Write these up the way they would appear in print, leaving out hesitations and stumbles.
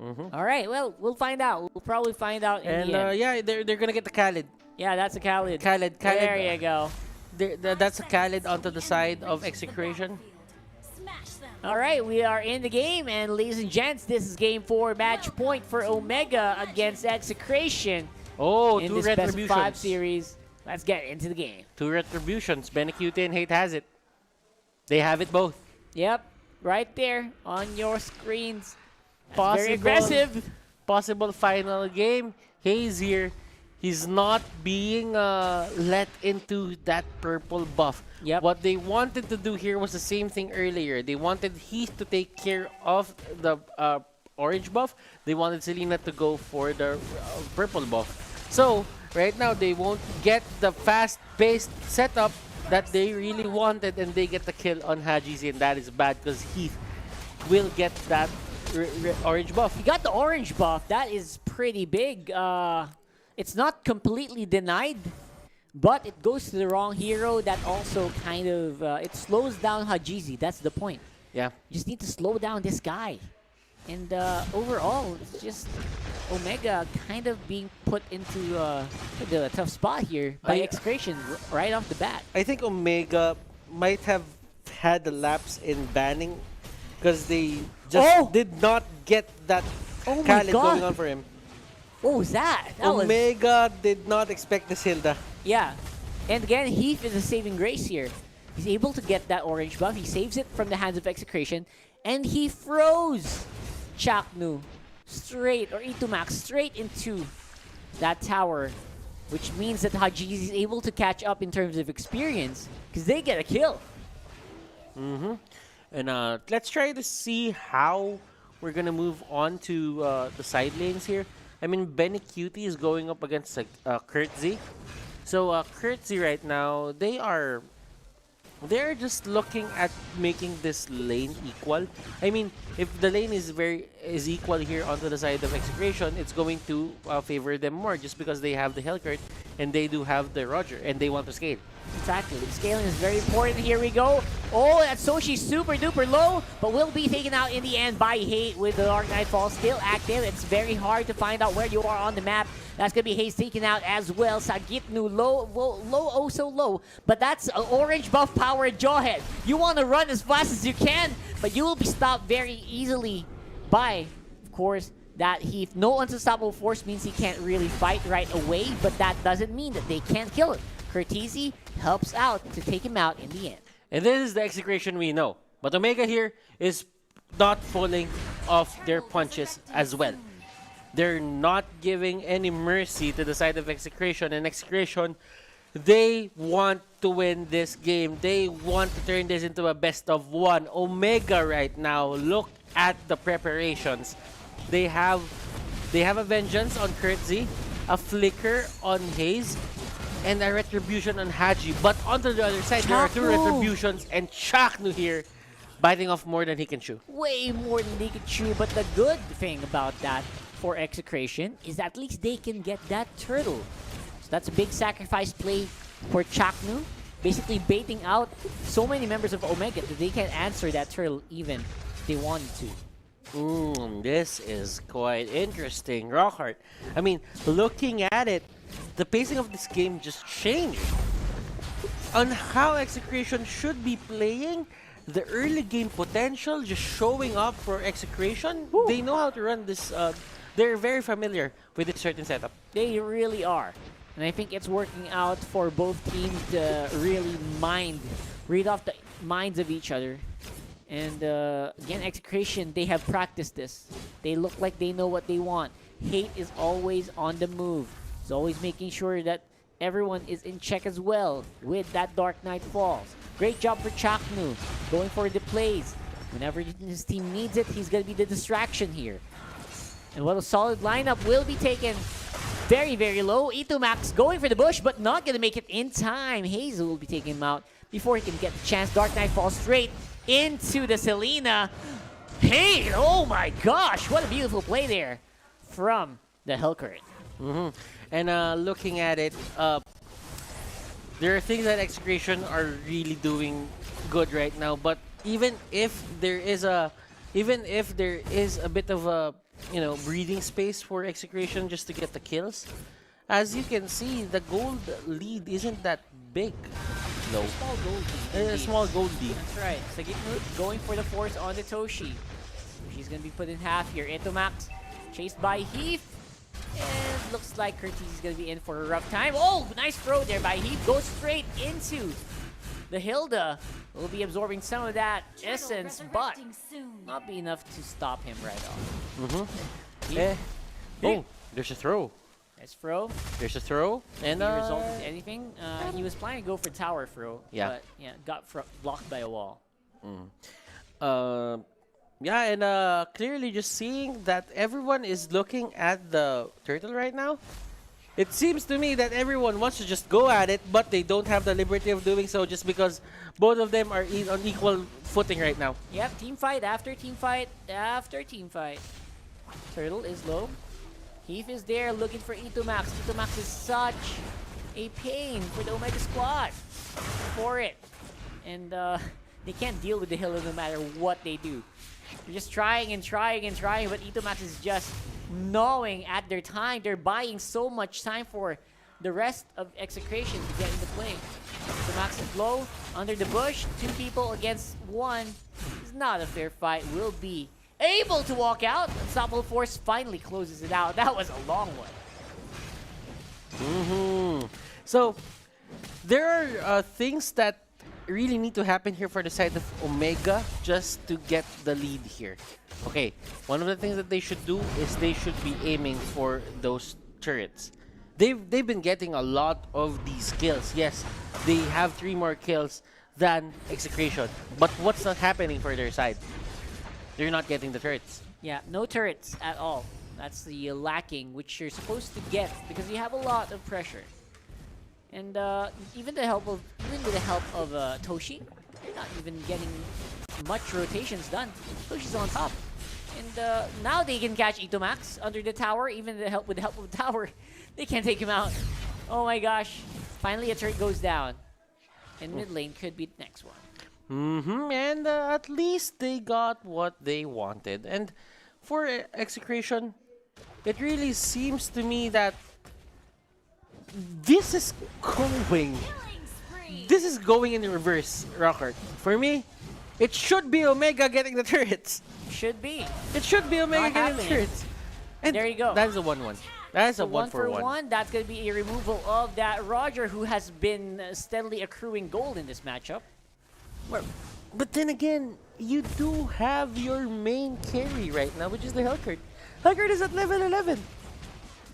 All right, well, we'll find out. We'll probably find out in the end. Yeah, they're gonna get the Khalid. Yeah, that's a Khalid. Khalid. There you go. That's a Khalid onto the side of Execration. All right, we are in the game, and ladies and gents, this is game 4, match point for Omega against Execration. Oh, in two this best of retributions. 5 series. Let's get into the game. 2 retributions. Benecuti and Hate has it. They have it both. Yep, right there on your screens. That's very aggressive. Possible final game. Hayes here. He's not being let into that purple buff. Yep. What they wanted to do here was the same thing earlier. They wanted Heath to take care of the orange buff. They wanted Selena to go for the purple buff. So, right now, they won't get the fast-paced setup that they really wanted, and they get the kill on Haji's, and that is bad because Heath will get that orange buff. He got the orange buff. That is pretty big. It's not completely denied, but it goes to the wrong hero. That also kind of, it slows down Hajizi. That's the point. Yeah. You just need to slow down this guy. And overall, it's just Omega kind of being put into a tough spot here by Execration right off the bat. I think Omega might have had a lapse in banning because they just did not get that Khalid going on for him. What was that? Omega did not expect the Hilda. Yeah. And again, Heath is a saving grace here. He's able to get that orange buff. He saves it from the hands of Execration. And he froze Chaknu straight, or Itumax, straight into that tower. Which means that Hajiz is able to catch up in terms of experience. Because they get a kill. And let's try to see how we're going to move on to the side lanes here. I mean, Benecuti is going up against Kurtzy. So Kurtzy right now, they're just looking at making this lane equal. I mean, if the lane is equal here onto the side of Execration, it's going to favor them more just because they have the Hellcurt and they do have the Roger and they want to scale. Exactly. Scaling is very important. Here we go. Oh, that Soshi super duper low, but will be taken out in the end by Hate with the Dark Nightfall still active. It's very hard to find out where you are on the map. That's going to be Haze taken out as well. Sagitnu low, oh so low. But that's an orange buff powered Jawhead. You want to run as fast as you can, but you will be stopped very easily by, of course, that Heath. No unstoppable force means he can't really fight right away, but that doesn't mean that they can't kill him. Curtisi helps out to take him out in the end. And this is the Execration we know. But Omega here is not pulling off their punches as well. They're not giving any mercy to the side of Execration. And Execration, they want to win this game. They want to turn this into a best of 1. Omega right now, look at the preparations. They have a Vengeance on Kurtzy, a Flicker on Haze, and a Retribution on Haji. But onto the other side, there are 2 Retributions, and Chaknu here biting off more than he can chew. Way more than he can chew, but the good thing about that for Execration is at least they can get that turtle. So that's a big sacrifice play for Chaknu, basically baiting out so many members of Omega that they can't answer that turtle even if they wanted to. This is quite interesting. Rockhart, I mean, looking at it, the pacing of this game just changed. On how Execration should be playing, the early game potential just showing up for Execration. They know how to run this. They're very familiar with this certain setup. They really are. And I think it's working out for both teams to really read off the minds of each other. And again, Execration, they have practiced this. They look like they know what they want. Hate is always on the move. He's always making sure that everyone is in check as well with that Dark Knight Falls. Great job for Chaknu, going for the plays. Whenever his team needs it, he's going to be the distraction here. And what a solid lineup will be taken very, very low. Itumax going for the bush, but not going to make it in time. Hazel will be taking him out before he can get the chance. Dark Knight falls straight into the Selena. Hey, oh my gosh, what a beautiful play there from the Hellcurt. And looking at it, there are things that Execration are really doing good right now. But even if there is a bit of a you know, breathing space for Execration just to get the kills. As you can see, the gold lead isn't that big. No. Small gold lead. A indeed. small gold lead. That's right. Sagitnut going for the force on the Toshi. She's going to be put in half here. Itomax chased by Heath. And looks like Curtis is going to be in for a rough time. Oh, nice throw there by Heath. Goes straight into the Hilda. Will be absorbing some of that essence, but not be enough to stop him right off. Mm-hmm. Heath. Oh, there's a throw. Nice throw. There's a throw. And Did he result in anything? He was planning to go for tower throw, Yeah. but yeah, got blocked by a wall. Yeah, and clearly just seeing that everyone is looking at the turtle right now. It seems to me that everyone wants to just go at it, but they don't have the liberty of doing so just because both of them are on equal footing right now. Yep, team fight after team fight after team fight. Turtle is low. Heath is there looking for Itomax. Itomax is such a pain for the Omega squad for it. And they can't deal with the Hilda no matter what they do. They're just trying and trying and trying, but Itomax is just gnawing at their time. They're buying so much time for the rest of Execration to get into play. Itomax is low, under the bush, 2 people against 1. It's not a fair fight. Will be able to walk out. Unstoppable Force finally closes it out. That was a long one. So, there are things that really need to happen here for the side of Omega just to get the lead here. Okay, one of the things that they should do is they should be aiming for those turrets. They've been getting a lot of these kills. Yes, they have 3 more kills than Execration. But what's not happening for their side? They're not getting the turrets. Yeah, no turrets at all. That's the lacking, which you're supposed to get because you have a lot of pressure. And even with the help of Toshi, you're not even getting much rotations done. Toshi's on top, and now they can catch Itomax under the tower. Even with the help of the tower, they can't take him out. Oh my gosh! Finally, a turret goes down, and mid lane could be the next one. And at least they got what they wanted. And for Execration, it really seems to me that this is going in reverse, Rockert. For me, it should be Omega getting the turrets. Should be. It should be Omega Not getting the happening. turrets. And There you go. That is a 1-1. That is a So 1 for 1. 1. That's going to be a removal of that Roger, who has been steadily accruing gold in this matchup. But then again, you do have your main carry right now, which is the Hellcurt. Hellcurt is at level 11.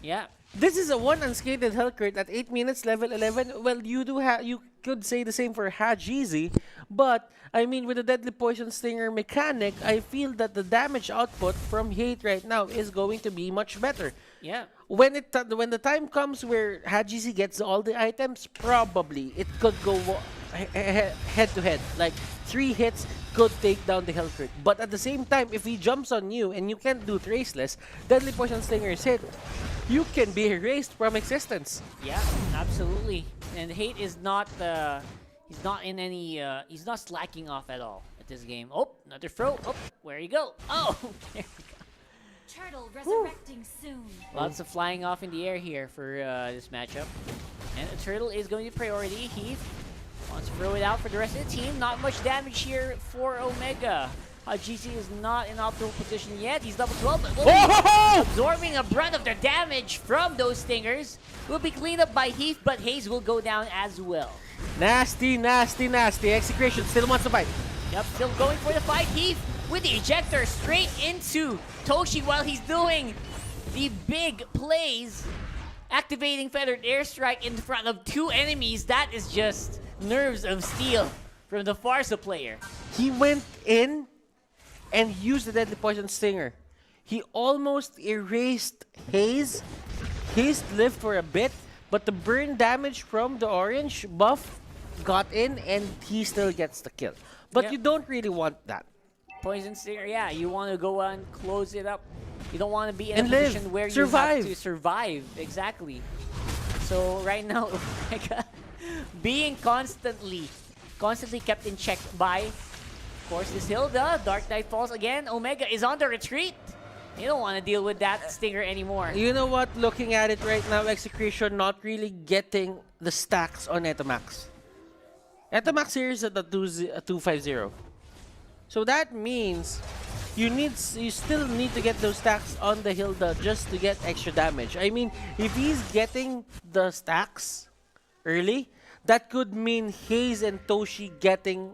Yeah. This is a 1 unscathed Hellcurt at 8 minutes, level 11. Well, you could say the same for Hajizi, but I mean, with the Deadly Poison Stinger mechanic, I feel that the damage output from Hate right now is going to be much better. Yeah. When the time comes where Hajizi gets all the items, probably it could go head to head. Like 3 hits could take down the Hellcurt. But at the same time, if he jumps on you and you can't do Traceless, Deadly Poison Stinger is hit, you can be erased from existence. Yeah, absolutely. And Hate is not he's not in any he's not slacking off at all at this game. Oh, another throw. Oh, where you go? Oh, there we go. Turtle resurrecting soon. Lots of flying off in the air here for this matchup. And the turtle is going to be priority. Heath wants to throw it out for the rest of the team. Not much damage here for Omega. GC is not in optimal position yet. He's level 12, but will be absorbing a brunt of the damage from those stingers. Will be cleaned up by Heath, but Hayes will go down as well. Nasty, nasty, nasty. Execration still wants to fight. Yep, still going for the fight. Heath with the ejector straight into Toshi while he's doing the big plays. Activating Feathered Airstrike in front of 2 enemies. That is just nerves of steel from the Farsa player. He went in and used the Deadly Poison Stinger. He almost erased Haze. Haze lived for a bit, but the burn damage from the orange buff got in and he still gets the kill. But Yep. you don't really want that. Poison Stinger, yeah, you want to go and close it up. You don't want to be in And a live. position where Survive. you have to survive. Exactly. So right now, Omega being constantly kept in check by, of course, this Hilda. Dark Knight falls again. Omega is on the retreat. You don't want to deal with that Stinger anymore. You know what? Looking at it right now, Execration not really getting the stacks on Etamax. Etamax here is at the 250. So that means you still need to get those stacks on the Hilda just to get extra damage. I mean, if he's getting the stacks early, that could mean Hayes and Toshi getting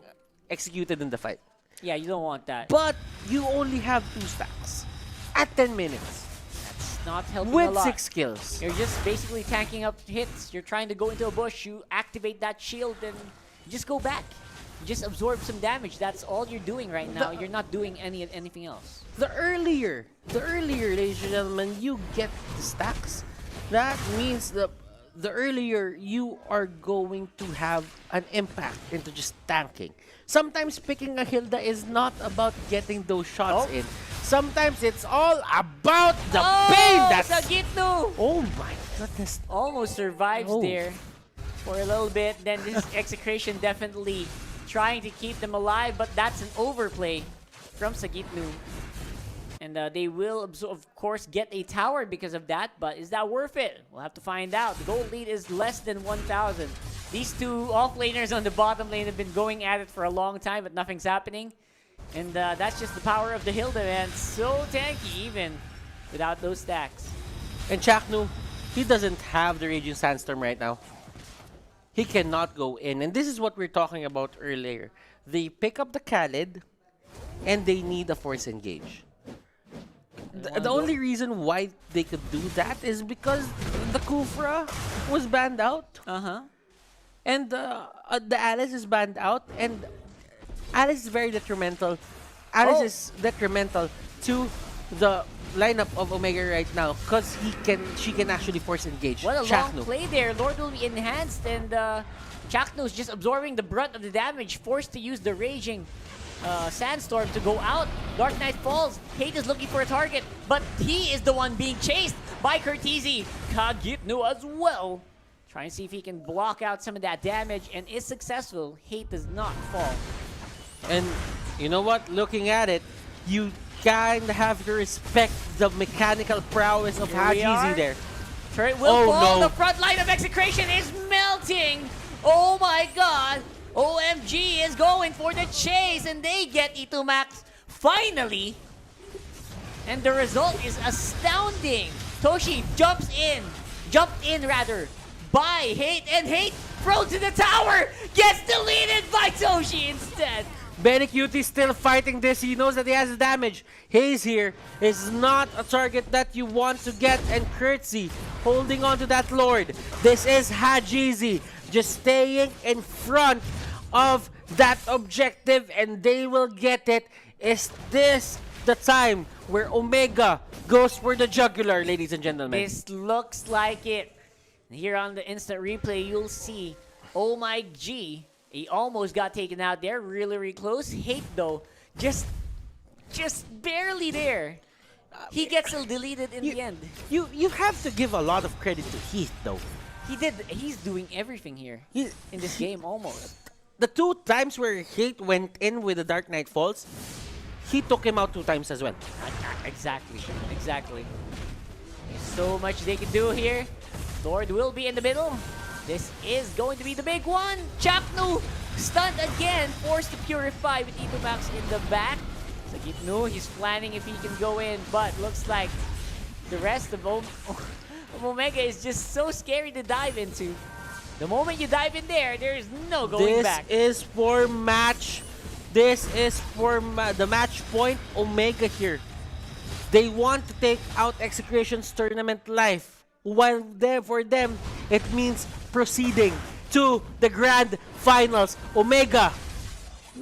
executed in the fight. Yeah, you don't want that. But you only have 2 stacks at 10 minutes It's not helping a with lot. 6 kills. You're just basically tanking up hits. You're trying to go into a bush, you activate that shield, and you just go back. You just absorb some damage. That's all you're doing right now. You're not doing anything else. The earlier, ladies and gentlemen, you get the stacks, that means the earlier you are going to have an impact into just tanking. Sometimes picking a Hilda is not about getting those shots in. Sometimes it's all about the pain that's... Sagitno! Oh my goodness. Almost survives there for a little bit. Then this Execration definitely trying to keep them alive, but that's an overplay from Sagitno. And they will, of course, get a tower because of that, but is that worth it? We'll have to find out. The gold lead is less than 1,000. These two offlaners on the bottom lane have been going at it for a long time, but nothing's happening. And that's just the power of the Hilda, man. So tanky, even without those stacks. And Chaknu, he doesn't have the Raging Sandstorm right now. He cannot go in. And this is what we were talking about earlier. They pick up the Khalid, and they need a Force Engage. The only reason why they could do that is because the Kufra was banned out. And the Alice is banned out. And Alice is very detrimental. Alice is detrimental to the lineup of Omega right now because she can actually force engage. What a Chaknu. long play there. Lord will be enhanced, and Chaknu is just absorbing the brunt of the damage, forced to use the Raging Sandstorm to go out. Dark Knight falls. Hate is looking for a target, but he is the one being chased by Curtizi. Kagitnu as well. Trying to see if he can block out some of that damage, and is successful. Hate does not fall. And you know what? Looking at it, you kind of have to respect the mechanical prowess of Hajizi there. Turret will fall. No. The front line of Execration is melting. Oh my god. OMG is going for the chase, and they get E2 Max finally. And the result is astounding. Toshi jumped in rather, by Hate, and Hate thrown to the tower, gets deleted by Toshi instead. Benny Cutie still fighting this. He knows that he has damage. Hayes here is not a target that you want to get, and Curtsy holding on to that Lord. This is Hajizi just staying in front of that objective, and they will get it. Is this the time where Omega goes for the jugular, ladies and gentlemen? This looks like it. Here on the instant replay, you'll see Oh My G. He almost got taken out there, really close. Hate though, just barely there. He gets deleted in the end. You have to give a lot of credit to Heath though. He's doing everything here in this game almost. The 2 times where Hate went in with the Dark Knight Falls, he took him out 2 times as well. Exactly. There's so much they can do here. Lord will be in the middle. This is going to be the big one. Chaknu stunned again, forced to purify with E2 Max in the back. Sagitnu, he's planning if he can go in, but looks like the rest of Omega is just so scary to dive into. The moment you dive in there, there's no going back. This is for the match point Omega here. They want to take out Execration's tournament life. While for them, it means proceeding to the grand finals. Omega,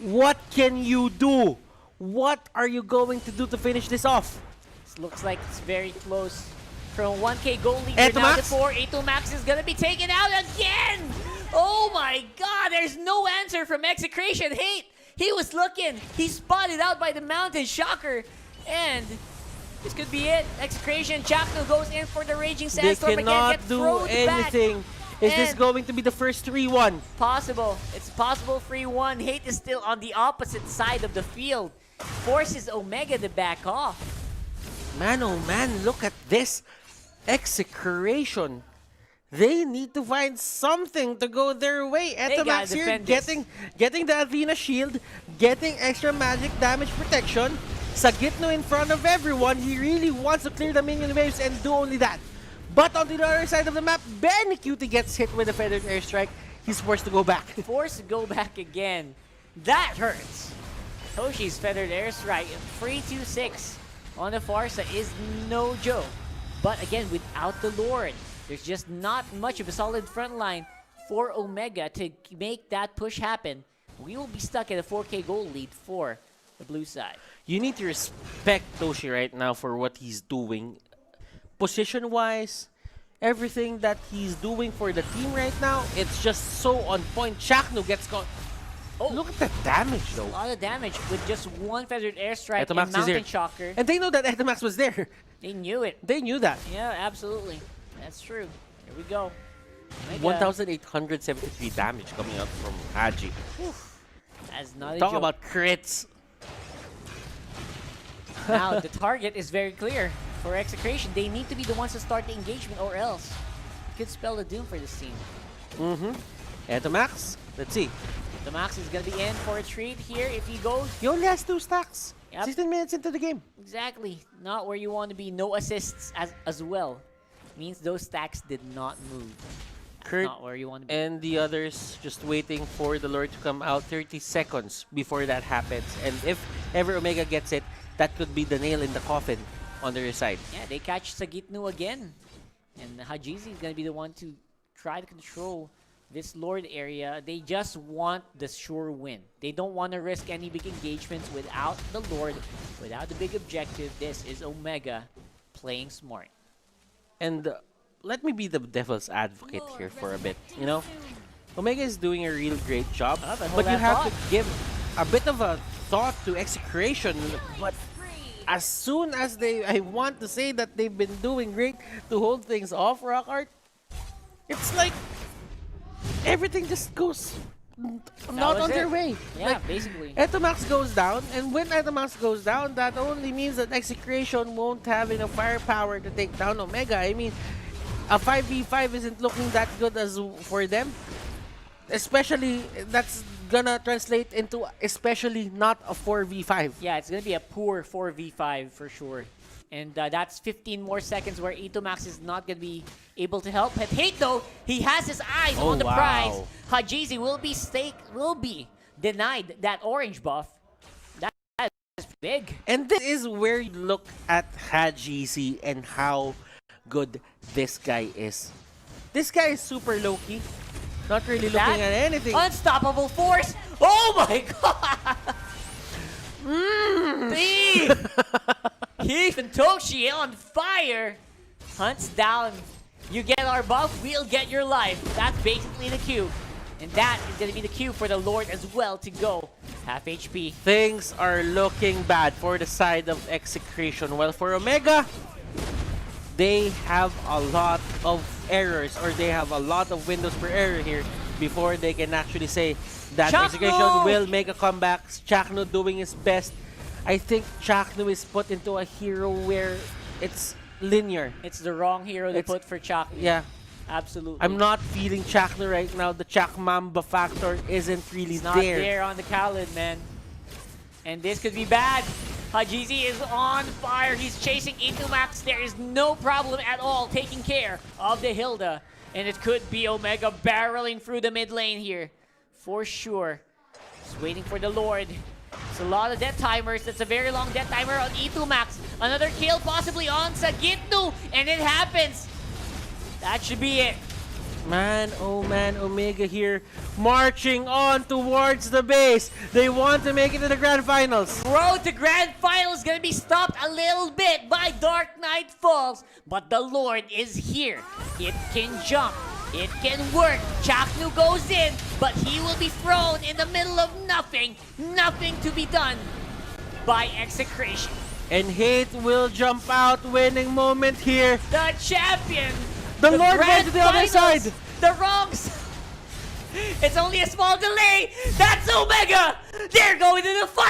what can you do? What are you going to do to finish this off? This looks like it's very close. From 1K goal leader down to 4, E2 Max is gonna be taken out again! Oh my god, there's no answer from Execration. Hate, he was looking, he's spotted out by the mountain, shocker, and this could be it. Execration, Chaknu goes in for the Raging Sandstorm again, get do anything. Is this going to be the first 3-1? Possible. It's possible 3-1. Hate is still on the opposite side of the field. Forces Omega to back off. Man, oh man, look at this. Execration. They need to find something to go their way. Etamax here getting the Athena shield, getting extra magic damage protection. Sagitno in front of everyone. He really wants to clear the minion waves and do only that. But on the other side of the map, Benny Cutie gets hit with a feathered airstrike. He's forced to go back. Forced to go back again. That hurts. Toshi's feathered airstrike 3-2-6 on the Farsa is no joke. But again, without the Lord, there's just not much of a solid front line for Omega to make that push happen. We will be stuck at a 4K goal lead for the blue side. You need to respect Toshi right now for what he's doing. Position-wise, everything that he's doing for the team right now, it's just so on point. Chakno gets caught. Oh, look at the damage though. A lot of damage with just one feathered airstrike Etamax and Mountain Shocker. And they know that Etamax was there. They knew it. They knew that. Yeah, absolutely. That's true. Here we go. 1,873 damage coming out from Haji. That's not a Talk joke. about crits. Now, the target is very clear for Execration. They need to be the ones to start the engagement or else it could spell the doom for this team. Etamax, let's see. The Max is going to be in for a treat here if he goes. He only has 2 stacks. Yep. 16 minutes into the game. Exactly. Not where you want to be. No assists as well. Means those stacks did not move. Kurt not where you want to be. and the others just waiting for the Lord to come out 30 seconds before that happens. And if ever Omega gets it, that could be the nail in the coffin on their side. Yeah, they catch Sagitnu again. And Hajizi is going to be the one to try to control this Lord area. They just want the sure win. They don't want to risk any big engagements without the Lord, without the big objective. This is Omega playing smart. And let me be the devil's advocate here for a bit. You know, Omega is doing a real great job, but you have to give a bit of a thought to Execration. But as soon as I want to say that they've been doing great to hold things off, Rock Art, it's like everything just goes not on their way. Yeah, like, basically. Etamax goes down, and when Etamax goes down, that only means that Execration won't have enough firepower to take down Omega. I mean, a 5v5 isn't looking that good as for them. Especially, that's gonna translate into especially not a 4v5. Yeah, it's gonna be a poor 4v5 for sure. And that's 15 more seconds where Itomax is not gonna be able to help. But Hate though, he has his eyes on the prize. Hajizi will be denied that orange buff. That is big. And this is where you look at Hajizi and how good this guy is. This guy is super low-key. Not really looking at anything. Unstoppable force! Oh my god! Keith and Toshi on fire! Hunts down. You get our buff, we'll get your life. That's basically the cue. And that is going to be the cue for the Lord as well to go half HP. Things are looking bad for the side of Execration. Well, for Omega, they have a lot of errors, or they have a lot of windows for error here before they can actually say that Execration will make a comeback. Chakno doing his best. I think Chakno is put into a hero where it's linear. It's the wrong hero to put for Chakno. Yeah. Absolutely. I'm not feeling Chakno right now. The Chak Mamba factor isn't really it's not there on the Khaled, man. And this could be bad. Hajizi is on fire. He's chasing Itomax. There is no problem at all taking care of the Hilda. And it could be Omega barreling through the mid lane here. For sure. Just waiting for the Lord. It's a lot of death timers. That's a very long death timer on Itomax. Another kill possibly on Sagitnu. And it happens. That should be it. Man, oh man, Omega here marching on towards the base. They want to make it to the Grand Finals. Road to Grand Finals is going to be stopped a little bit by Dark Knight Falls. But the Lord is here. It can jump. It can work. Chaknu goes in, but he will be thrown in the middle of nothing. Nothing to be done by Execration. And Hate will jump out, winning moment here. The champion. The Lord went to the other side. The wrong side. It's only a small delay. That's Omega. They're going to the final.